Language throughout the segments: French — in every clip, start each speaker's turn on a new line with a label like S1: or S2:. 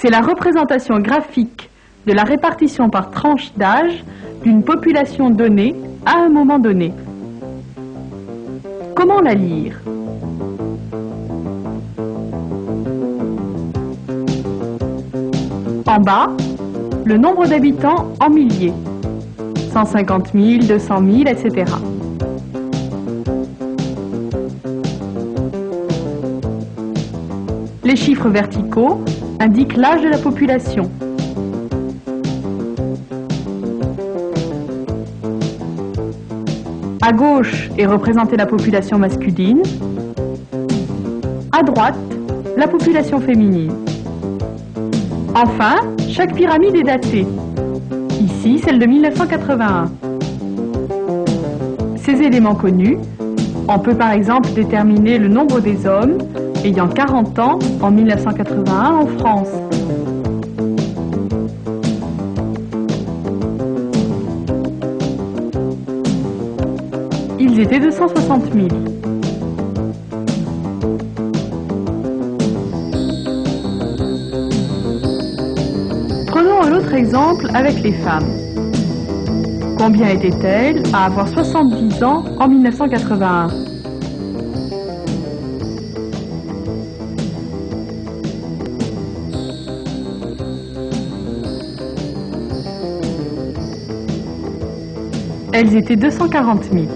S1: C'est la représentation graphique de la répartition par tranche d'âge d'une population donnée à un moment donné. Comment la lire? En bas, le nombre d'habitants en milliers. 150 000, 200 000, etc. Les chiffres verticaux indiquent l'âge de la population. À gauche est représentée la population masculine, à droite, la population féminine. Enfin, chaque pyramide est datée. Ici, celle de 1981. Ces éléments connus, on peut par exemple déterminer le nombre des hommes ayant 40 ans en 1981 en France. Ils étaient 260 000. Prenons un autre exemple avec les femmes. Combien étaient-elles à avoir 70 ans en 1981? Elles étaient 240 000.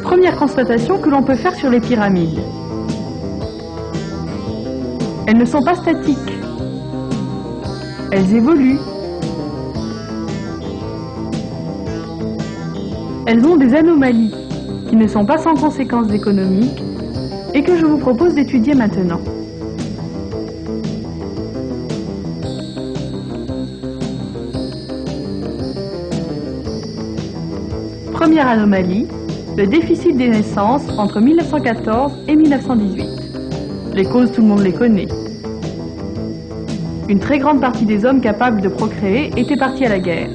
S1: Première constatation que l'on peut faire sur les pyramides. Elles ne sont pas statiques. Elles évoluent. Elles ont des anomalies qui ne sont pas sans conséquences économiques et que je vous propose d'étudier maintenant. Première anomalie, le déficit des naissances entre 1914 et 1918. Les causes, tout le monde les connaît. Une très grande partie des hommes capables de procréer étaient partis à la guerre.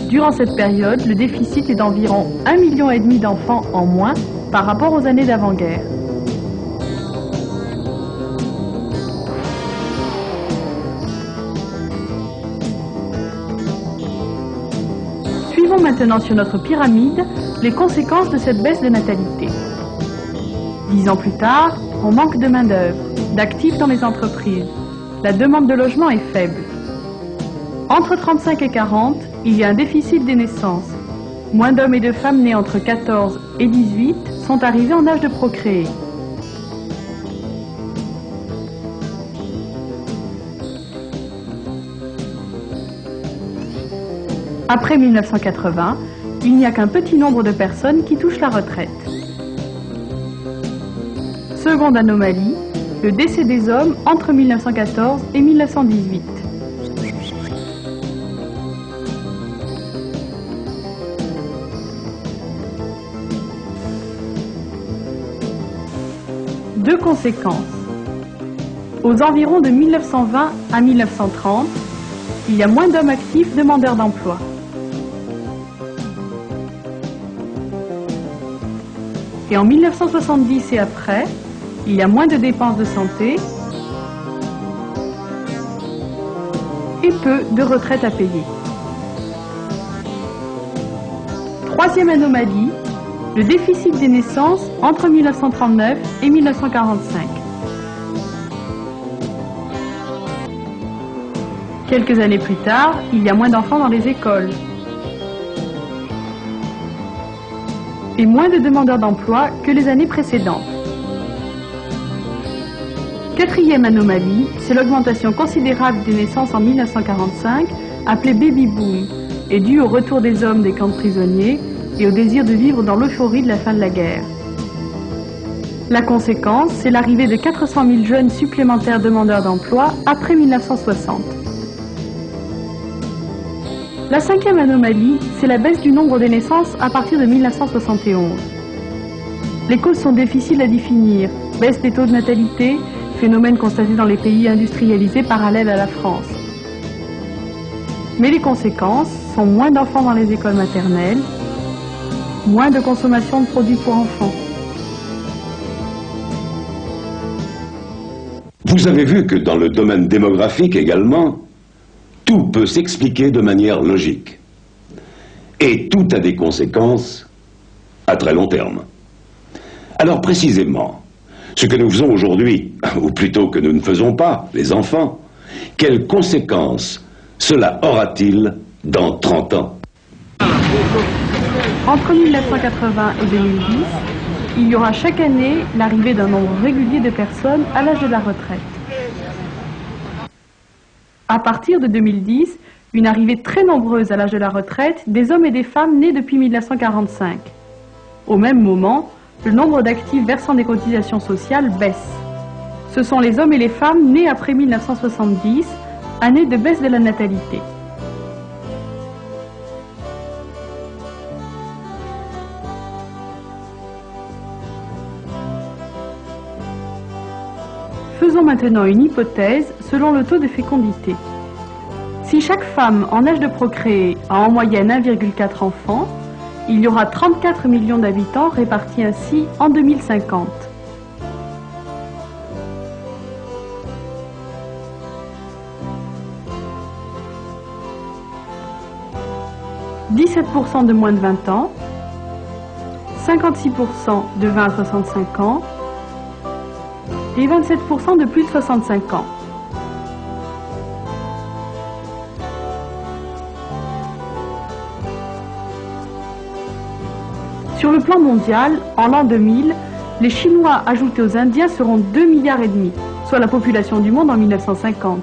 S1: Durant cette période, le déficit est d'environ 1,5 million d'enfants en moins par rapport aux années d'avant-guerre. Suivons maintenant sur notre pyramide les conséquences de cette baisse de natalité. 10 ans plus tard, on manque de main-d'œuvre, d'actifs dans les entreprises. La demande de logement est faible. Entre 35 et 40, il y a un déficit des naissances. Moins d'hommes et de femmes nés entre 14 et 18 sont arrivés en âge de procréer. Après 1980, il n'y a qu'un petit nombre de personnes qui touchent la retraite. Seconde anomalie, le décès des hommes entre 1914 et 1918. Deux conséquences. Aux environs de 1920 à 1930, il y a moins d'hommes actifs demandeurs d'emploi. Et en 1970 et après, il y a moins de dépenses de santé et peu de retraites à payer. Troisième anomalie, le déficit des naissances entre 1939 et 1945. Quelques années plus tard, il y a moins d'enfants dans les écoles. Et moins de demandeurs d'emploi que les années précédentes. Quatrième anomalie, c'est l'augmentation considérable des naissances en 1945, appelée baby boom, et due au retour des hommes des camps de prisonniers et au désir de vivre dans l'euphorie de la fin de la guerre. La conséquence, c'est l'arrivée de 400 000 jeunes supplémentaires demandeurs d'emploi après 1960. La cinquième anomalie, c'est la baisse du nombre des naissances à partir de 1971. Les causes sont difficiles à définir. Baisse des taux de natalité, phénomène constaté dans les pays industrialisés parallèles à la France. Mais les conséquences sont moins d'enfants dans les écoles maternelles, moins de consommation de produits pour enfants.
S2: Vous avez vu que dans le domaine démographique également, tout peut s'expliquer de manière logique. Et tout a des conséquences à très long terme. Alors précisément, ce que nous faisons aujourd'hui, ou plutôt que nous ne faisons pas, les enfants, quelles conséquences cela aura-t-il dans 30 ans?
S1: Entre 1980 et 2010, il y aura chaque année l'arrivée d'un nombre régulier de personnes à l'âge de la retraite. À partir de 2010, une arrivée très nombreuse à l'âge de la retraite des hommes et des femmes nés depuis 1945. Au même moment, le nombre d'actifs versant des cotisations sociales baisse. Ce sont les hommes et les femmes nés après 1970, année de baisse de la natalité. Faisons maintenant une hypothèse selon le taux de fécondité. Si chaque femme en âge de procréer a en moyenne 1,4 enfants, il y aura 34 millions d'habitants répartis ainsi en 2050. « 17% de moins de 20 ans, 56% de 20 à 65 ans, et 27% de plus de 65 ans. Sur le plan mondial, en l'an 2000, les Chinois ajoutés aux Indiens seront 2,5 milliards, soit la population du monde en 1950.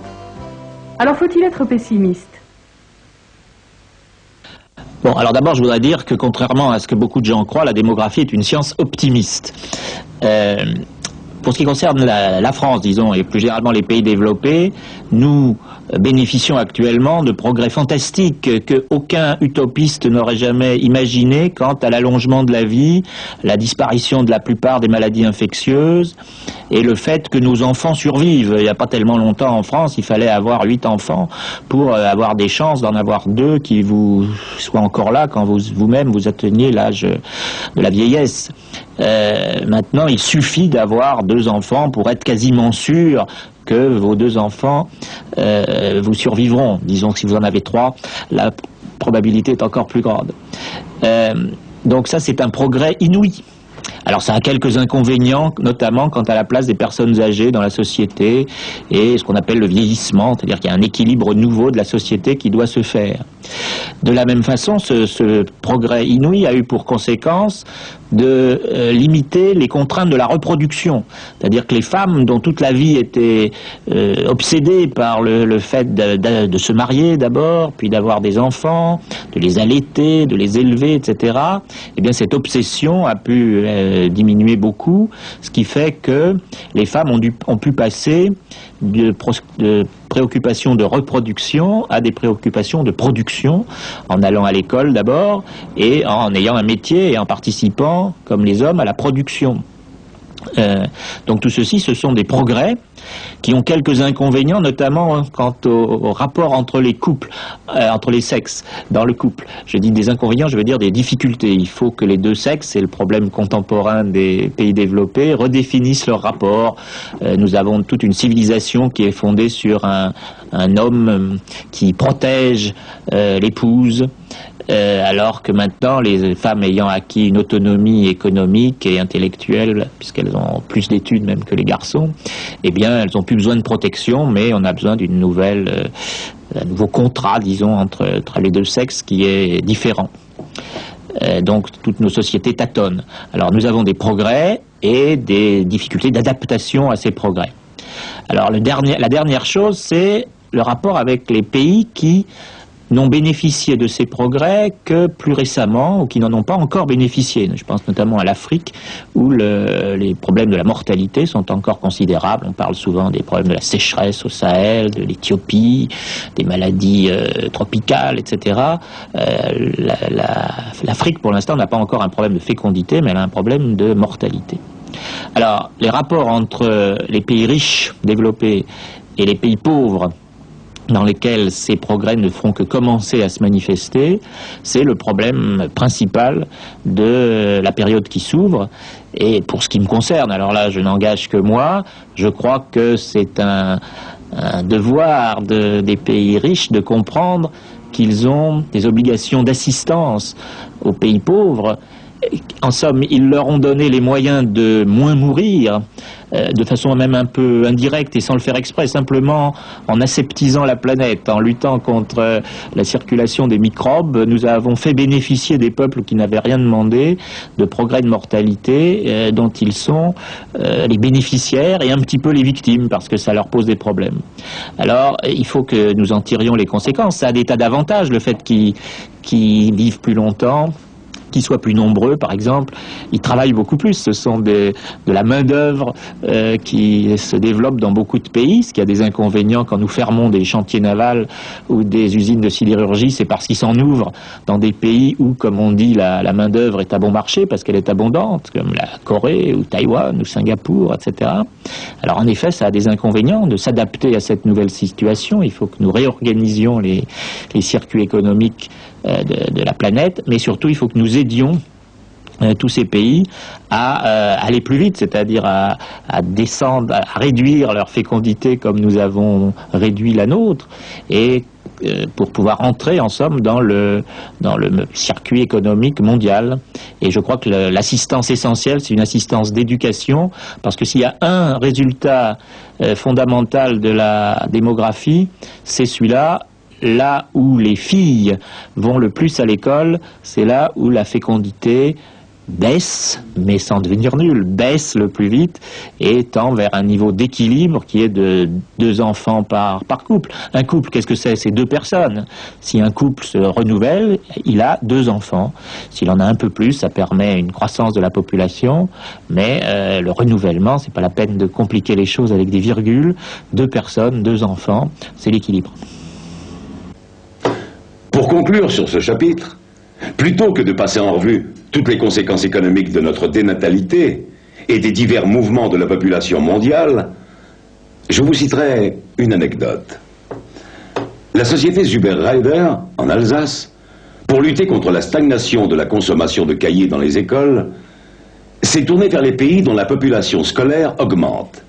S1: Alors faut-il être pessimiste?
S3: Bon, alors d'abord, je voudrais dire que contrairement à ce que beaucoup de gens croient, la démographie est une science optimiste. Pour ce qui concerne la France, disons, et plus généralement les pays développés, nous bénéficions actuellement de progrès fantastiques que aucun utopiste n'aurait jamais imaginé quant à l'allongement de la vie, la disparition de la plupart des maladies infectieuses et le fait que nos enfants survivent. Il n'y a pas tellement longtemps en France, il fallait avoir 8 enfants pour avoir des chances d'en avoir 2 qui vous soient encore là quand vous-même vous atteigniez l'âge de la vieillesse. Maintenant, il suffit d'avoir 2 enfants pour être quasiment sûr que vos 2 enfants vous survivront. Disons que si vous en avez 3, la probabilité est encore plus grande. Donc ça, c'est un progrès inouï. Alors ça a quelques inconvénients, notamment quant à la place des personnes âgées dans la société et ce qu'on appelle le vieillissement, c'est-à-dire qu'il y a un équilibre nouveau de la société qui doit se faire. De la même façon, ce progrès inouï a eu pour conséquence de limiter les contraintes de la reproduction. C'est-à-dire que les femmes, dont toute la vie était obsédée par le fait de se marier d'abord, puis d'avoir des enfants, de les allaiter, de les élever, etc., eh bien cette obsession a pu diminuer beaucoup, ce qui fait que les femmes ont pu passer de préoccupations de reproduction à des préoccupations de production, en allant à l'école d'abord, et en ayant un métier et en participant, comme les hommes, à la production. Donc tout ceci, ce sont des progrès qui ont quelques inconvénients, notamment quant au rapport entre les couples, entre les sexes dans le couple. Je dis des inconvénients, je veux dire des difficultés. Il faut que les 2 sexes, c'est le problème contemporain des pays développés, redéfinissent leur rapport. Nous avons toute une civilisation qui est fondée sur un homme qui protège l'épouse, alors que maintenant, les femmes ayant acquis une autonomie économique et intellectuelle, puisqu'elles ont plus d'études même que les garçons, eh bien, elles n'ont plus besoin de protection, mais on a besoin d'un nouveau contrat, disons, entre les 2 sexes qui est différent. Donc, toutes nos sociétés tâtonnent. Alors, nous avons des progrès et des difficultés d'adaptation à ces progrès. Alors, la dernière chose, c'est le rapport avec les pays qui n'ont bénéficié de ces progrès que plus récemment ou qui n'en ont pas encore bénéficié. Je pense notamment à l'Afrique où les problèmes de la mortalité sont encore considérables. On parle souvent des problèmes de la sécheresse au Sahel, de l'Éthiopie, des maladies tropicales, etc. L'Afrique, pour l'instant, n'a pas encore un problème de fécondité, mais elle a un problème de mortalité. Alors, les rapports entre les pays riches, développés, et les pays pauvres dans lesquels ces progrès ne feront que commencer à se manifester, c'est le problème principal de la période qui s'ouvre. Et pour ce qui me concerne, alors là je n'engage que moi, je crois que c'est un devoir des pays riches de comprendre qu'ils ont des obligations d'assistance aux pays pauvres. En somme, ils leur ont donné les moyens de moins mourir, de façon même un peu indirecte et sans le faire exprès, simplement en aseptisant la planète, en luttant contre la circulation des microbes. Nous avons fait bénéficier des peuples qui n'avaient rien demandé de progrès de mortalité dont ils sont les bénéficiaires et un petit peu les victimes, parce que ça leur pose des problèmes. Alors, il faut que nous en tirions les conséquences. Ça a des tas d'avantages, le fait qu'ils vivent plus longtemps, qu'ils soient plus nombreux, par exemple, ils travaillent beaucoup plus. Ce sont de la main-d'œuvre qui se développe dans beaucoup de pays. Ce qui a des inconvénients quand nous fermons des chantiers navals ou des usines de sidérurgie, c'est parce qu'ils s'en ouvrent dans des pays où, comme on dit, la main-d'œuvre est à bon marché parce qu'elle est abondante, comme la Corée ou Taïwan ou Singapour, etc. Alors, en effet, ça a des inconvénients de s'adapter à cette nouvelle situation. Il faut que nous réorganisions les circuits économiques de la planète, mais surtout il faut que nous aidions tous ces pays à aller plus vite, c'est-à-dire à descendre, à réduire leur fécondité comme nous avons réduit la nôtre, et pour pouvoir entrer en somme dans le circuit économique mondial. Et je crois que l'assistance essentielle, c'est une assistance d'éducation, parce que s'il y a un résultat fondamental de la démographie, c'est celui-là. Là où les filles vont le plus à l'école, c'est là où la fécondité baisse, mais sans devenir nulle, baisse le plus vite et tend vers un niveau d'équilibre qui est de 2 enfants par couple. Un couple, qu'est-ce que c'est? C'est 2 personnes. Si un couple se renouvelle, il a 2 enfants. S'il en a un peu plus, ça permet une croissance de la population, mais le renouvellement, c'est pas la peine de compliquer les choses avec des virgules. 2 personnes, 2 enfants, c'est l'équilibre.
S2: Pour conclure sur ce chapitre, plutôt que de passer en revue toutes les conséquences économiques de notre dénatalité et des divers mouvements de la population mondiale, je vous citerai une anecdote. La société Zuber-Reider, en Alsace, pour lutter contre la stagnation de la consommation de cahiers dans les écoles, s'est tournée vers les pays dont la population scolaire augmente.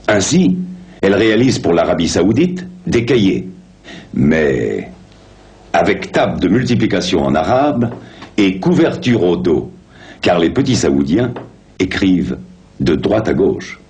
S2: Ainsi, elle réalise pour l'Arabie Saoudite des cahiers, mais avec table de multiplication en arabe et couverture au dos, car les petits Saoudiens écrivent de droite à gauche.